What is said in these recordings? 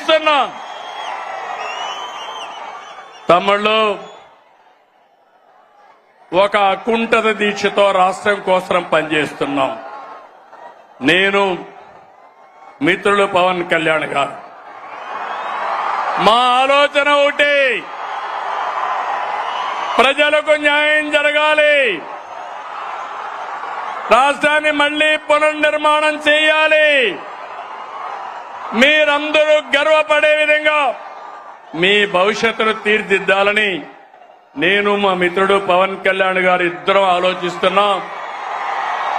ఇస్తున్నా. తమ్ముళ్ళు, ఒక అకుంఠిత దీక్షతో రాష్ట్రం కోసం పనిచేస్తున్నాం. నేను, మిత్రులు పవన్ కళ్యాణ్ గారు, మా ఆలోచన ఒకటి, ప్రజలకు న్యాయం జరగాలి, రాష్ట్రాన్ని మళ్లీ పునర్నిర్మాణం చేయాలి, మీరందరూ గర్వపడే విధంగా మీ భవిష్యత్తును తీర్చిదిద్దాలని నేను, మా మిత్రుడు పవన్ కళ్యాణ్ గారు ఇద్దరం ఆలోచిస్తున్నాం.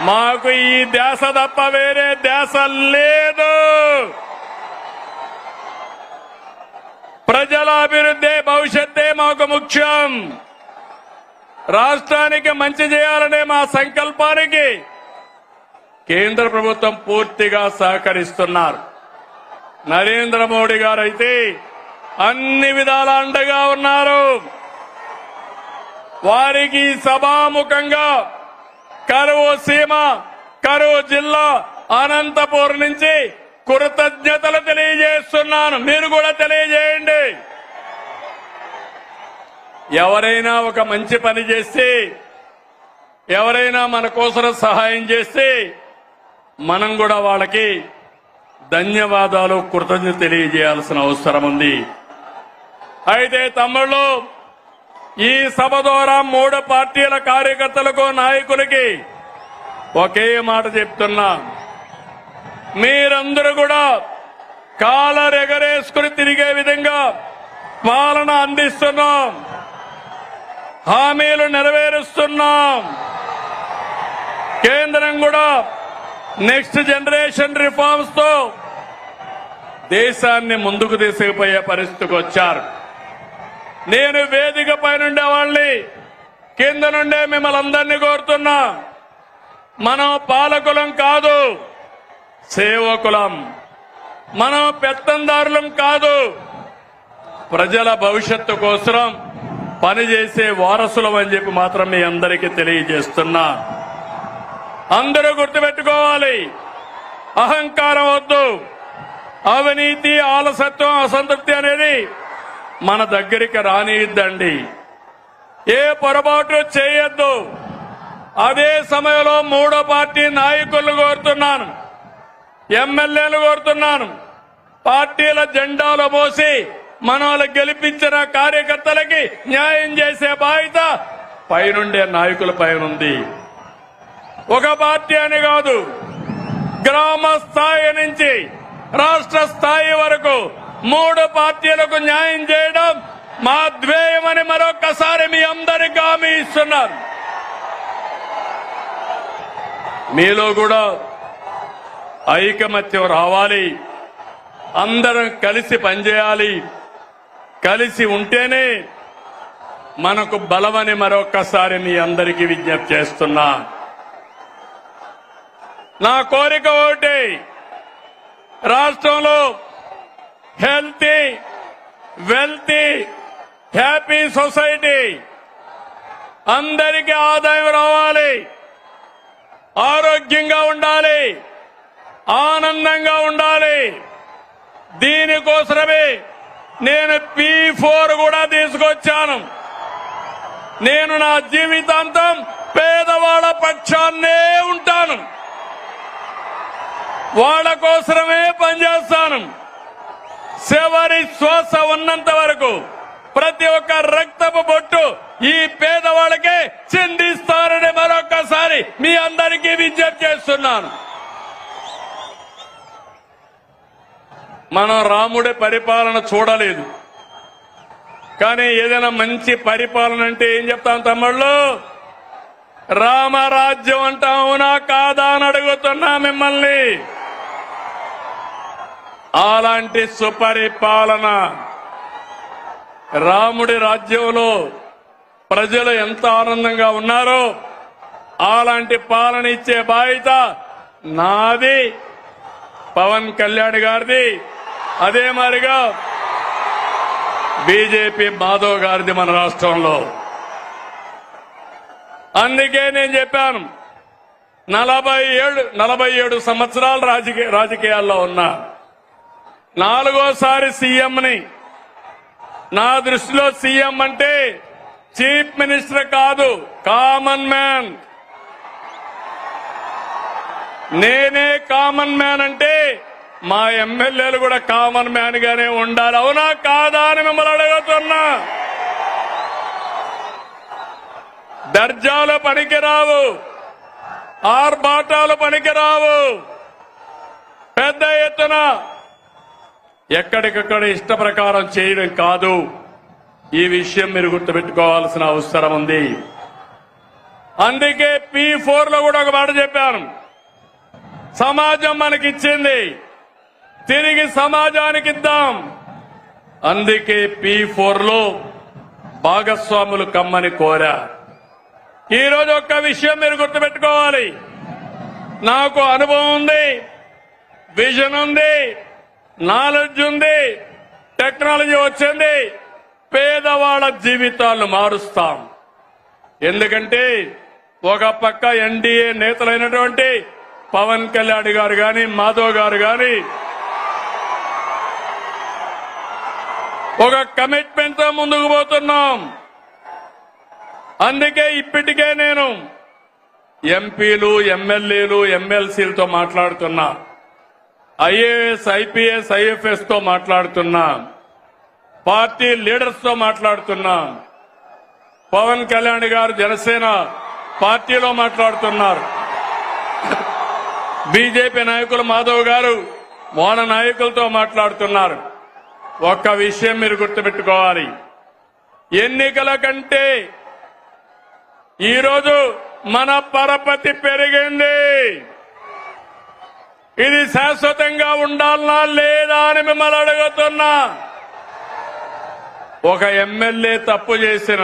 మాకు ఈ ధ్యాస తప్ప వేరే ధ్యాస లేదు. ప్రజల అభివృద్ధి, భవిష్యత్తే మాకు ముఖ్యం. రాష్ట్రానికి మంచి చేయాలనే మా సంకల్పానికి కేంద్ర ప్రభుత్వం పూర్తిగా సహకరిస్తున్నారు. నరేంద్ర మోడీ గారు అయితే అన్ని విధాల అండగా ఉన్నారు. వారికి సభాముఖంగా కరువు సీమ, కరువు జిల్లా అనంతపూర్ నుంచి కృతజ్ఞతలు తెలియజేస్తున్నాను. మీరు కూడా తెలియజేయండి. ఎవరైనా ఒక మంచి పని చేస్తే, ఎవరైనా మన కోసం సహాయం చేస్తే మనం కూడా వాళ్ళకి ధన్యవాదాలు, కృతజ్ఞత తెలియజేయాల్సిన అవసరం ఉంది. అయితే తమ్ముళ్ళు, ఈ సభ ద్వారా 3 పార్టీల కార్యకర్తలకు, నాయకులకి ఒకే మాట చెప్తున్నా. మీరందరూ కూడా కాలరెగరేసుకుని తిరిగే విధంగా పాలన అందిస్తున్నాం, హామీలు నెరవేరుస్తున్నాం. కేంద్రం కూడా నెక్స్ట్ జనరేషన్ రిఫార్మ్స్ తో దేశాన్ని ముందుకు తీసుకుపోయే పరిస్థితికి వచ్చారు. నేను వేదిక పైనుండే వాళ్ళని, కింద నుండే మిమ్మల్ని అందరినీ కోరుతున్నా. మనం పాలకులం కాదు, సేవకులం. మనం పెత్తందారులం కాదు, ప్రజల భవిష్యత్తు కోసం పనిచేసే వారసులం అని చెప్పి మాత్రం మీ అందరికీ తెలియజేస్తున్నా. అందరూ గుర్తుపెట్టుకోవాలి, అహంకారం వద్దు, అవినీతి, ఆలసత్వం, అసంతృప్తి అనేది మన దగ్గరికి రానియద్దండి. ఏ పొరపాటు చేయొద్దు. అదే సమయంలో 3వ పార్టీ నాయకులను కోరుతున్నాను, ఎమ్మెల్యేలు కోరుతున్నాను, పార్టీల జెండాలు మోసి మనల్ని గెలిపించిన కార్యకర్తలకి న్యాయం చేసే బాధ్యత పైనుండే నాయకుల పైన ఉంది. ఒక పార్టీ అని కాదు, గ్రామ స్థాయి నుంచి రాష్ట్ర స్థాయి వరకు 3 పార్టీలకు న్యాయం చేయడం మా ధ్యేయమని మరొక్కసారి మీ అందరికీ హామీ ఇస్తున్నాను. మీలో కూడా ఐకమత్యం రావాలి, అందరం కలిసి పనిచేయాలి. కలిసి ఉంటేనే మనకు బలమని మరొక్కసారి మీ అందరికీ విజ్ఞప్తి చేస్తున్నా. నా కోరిక ఒకటి, రాష్ట్రంలో హెల్తీ, వెల్తీ, హ్యాపీ సొసైటీ, అందరికీ ఆదాయం రావాలి, ఆరోగ్యంగా ఉండాలి, ఆనందంగా ఉండాలి. దీనికోసమే నేను P4 కూడా తీసుకొచ్చాను. నేను నా జీవితాంతం పేదవాళ్ల పక్షాన్నే ఉంటాను, వాళ్ళ కోసమే పనిచేస్తాను. చివరి శ్వాస ఉన్నంత వరకు ప్రతి ఒక్క రక్తపు బొట్టు ఈ పేదవాళ్ళకే చిందిస్తారని మరొక్కసారి మీ అందరికీ విజ్ఞప్తి చేస్తున్నాను. మనం రాముడి పరిపాలన చూడలేదు, కానీ ఏదైనా మంచి పరిపాలన అంటే ఏం చెప్తాం తమ్ముళ్ళు? రామరాజ్యం అంటాం, అవునా కాదా అని అడుగుతున్నా మిమ్మల్ని. అలాంటి సుపరిపాలన, రాముడి రాజ్యంలో ప్రజలు ఎంత ఆనందంగా ఉన్నారో అలాంటి పాలన ఇచ్చే బాధ్యత నాది, పవన్ కళ్యాణ్ గారిది, అదే మాదిరిగా బీజేపీ మాధవ్ గారిది మన రాష్ట్రంలో. అందుకే నేను చెప్పాను, 47 సంవత్సరాలు రాజకీయాల్లో ఉన్నా. 4వ సారి సీఎంని. నా దృష్టిలో సీఎం అంటే చీఫ్ మినిస్టర్ కాదు, కామన్ మ్యాన్. నేనే కామన్ మ్యాన్ అంటే మా ఎమ్మెల్యేలు కూడా కామన్ మ్యాన్ గానే ఉండాలి. అవునా కాదా అని మిమ్మల్ని అడుగుతున్నా. దర్జాలు పనికిరావు, ఆర్భాటాలు పనికిరావు. పెద్ద ఎత్తున ఎక్కడికక్కడ ఇష్ట ప్రకారం చేయడం కాదు. ఈ విషయం మీరు గుర్తుపెట్టుకోవాల్సిన అవసరం ఉంది. అందుకే P4 లో కూడా ఒక మాట చెప్పాను. సమాజం మనకిచ్చింది, తిరిగి సమాజానికి ఇద్దాం. అందుకే P4 లో భాగస్వాములు కమ్మని కోరా. ఈ రోజు ఒక్క విషయం మీరు గుర్తుపెట్టుకోవాలి. నాకు అనుభవం ఉంది, విజన్ ఉంది, నాలెడ్జ్ ఉంది, టెక్నాలజీ వచ్చింది. పేదవాళ్ల జీవితాలను మారుస్తాం. ఎందుకంటే ఒక పక్క ఎన్డీఏ నేతలైనటువంటి పవన్ కళ్యాణ్ గారు గాని, మాధవ్ గారు గాని ఒక కమిట్మెంట్ తో ముందుకు పోతున్నాం. అందుకే ఇప్పటికే నేను ఎంపీలు, ఎమ్మెల్యేలు, ఎమ్మెల్సీలతో మాట్లాడుతున్నా, ఐఏఎస్, ఐపీఎస్, ఐఎఫ్ఎస్ తో మాట్లాడుతున్నా, పార్టీ లీడర్స్ తో మాట్లాడుతున్నా. పవన్ కళ్యాణ్ గారు జనసేన పార్టీలో మాట్లాడుతున్నారు. బీజేపీ నాయకులు మాధవ్ గారు వాళ్ళ నాయకులతో మాట్లాడుతున్నారు. ఒక్క విషయం మీరు గుర్తుపెట్టుకోవాలి. ఎన్నికల కంటే ఈరోజు మన పరపతి పెరిగింది. ఇది శాశ్వతంగా ఉండాలనా లేదా అని మిమ్మల్ని అడుగుతున్నా. ఒక ఎమ్మెల్యే తప్పు చేసిన,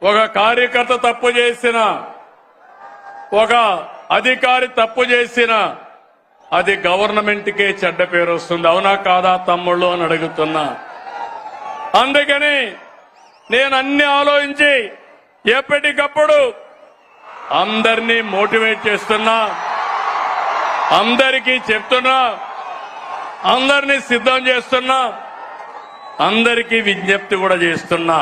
ఒక కార్యకర్త తప్పు చేసిన, ఒక అధికారి తప్పు చేసిన అది గవర్నమెంట్ కే చెడ్డ పేరు వస్తుంది. అవునా కాదా తమ్ముళ్ళు అని అడుగుతున్నా. అందుకని నేను అన్ని ఆలోచించి ఎప్పటికప్పుడు అందరినీ మోటివేట్ చేస్తున్నా, అందరికీ చెప్తున్నా, అందరినీ సిద్ధం చేస్తున్నా, అందరికీ విజ్ఞప్తి కూడా చేస్తున్నా.